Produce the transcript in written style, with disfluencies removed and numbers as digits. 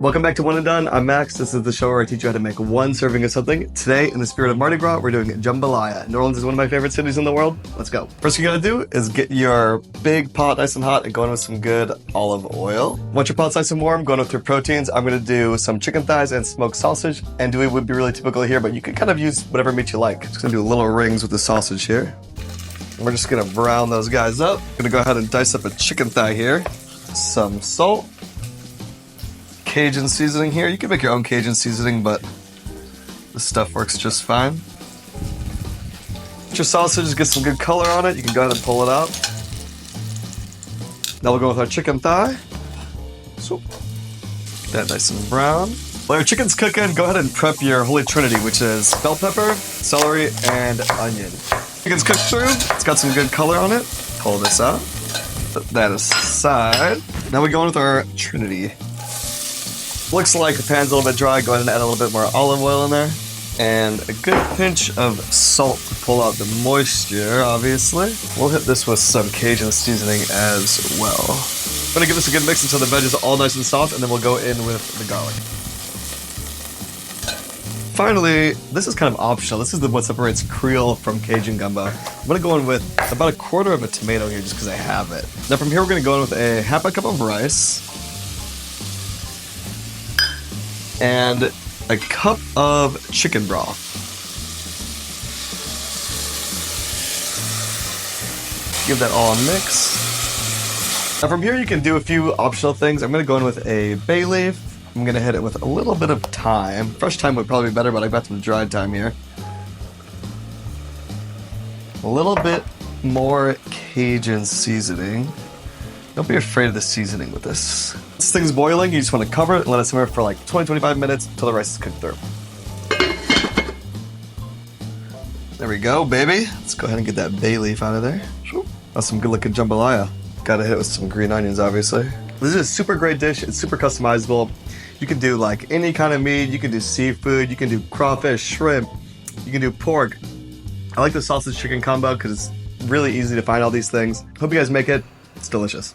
Welcome back to One and Done. I'm Max. This is the show where I teach you how to make one serving of something. Today, in the spirit of Mardi Gras, we're doing jambalaya. New Orleans is one of my favorite cities in the world. Let's go. First thing you gotta do is get your big pot nice and hot and go in with some good olive oil. Once your pot's nice and warm, go in with your proteins. I'm gonna do some chicken thighs and smoked sausage. Andouille would be really typical here, but you can kind of use whatever meat you like. Just gonna do little rings with the sausage here. And we're just gonna brown those guys up. Gonna go ahead and dice up a chicken thigh here. Some salt. Cajun seasoning here. You can make your own Cajun seasoning, but this stuff works just fine. Get your sausage, get some good color on it. You can go ahead and pull it out. Now we'll go with our chicken thigh. So, get that nice and brown. While your chicken's cooking, go ahead and prep your holy trinity, which is bell pepper, celery, and onion. Chicken's cooked through. It's got some good color on it. Pull this out. Put that aside. Now we go in with our trinity. Looks like the pan's a little bit dry. Go ahead and add a little bit more olive oil in there. And a good pinch of salt to pull out the moisture, obviously. We'll hit this with some Cajun seasoning as well. I'm gonna give this a good mix until the veg is all nice and soft, and then we'll go in with the garlic. Finally, this is kind of optional. This is what separates Creole from Cajun gumbo. I'm gonna go in with about a quarter of a tomato here just because I have it. Now from here, we're gonna go in with a half a cup of rice. And a cup of chicken broth. Give that all a mix. Now from here you can do a few optional things. I'm gonna go in with a bay leaf. I'm gonna hit it with a little bit of thyme. Fresh thyme would probably be better, but I've got some dried thyme here. A little bit more Cajun seasoning. Don't be afraid of the seasoning with this. This thing's boiling, you just want to cover it and let it simmer for like 20-25 minutes until the rice is cooked through. There we go, baby. Let's go ahead and get that bay leaf out of there. That's some good looking jambalaya. Gotta hit it with some green onions, obviously. This is a super great dish. It's super customizable. You can do like any kind of meat. You can do seafood. You can do crawfish, shrimp. You can do pork. I like the sausage chicken combo because it's really easy to find all these things. Hope you guys make it. It's delicious.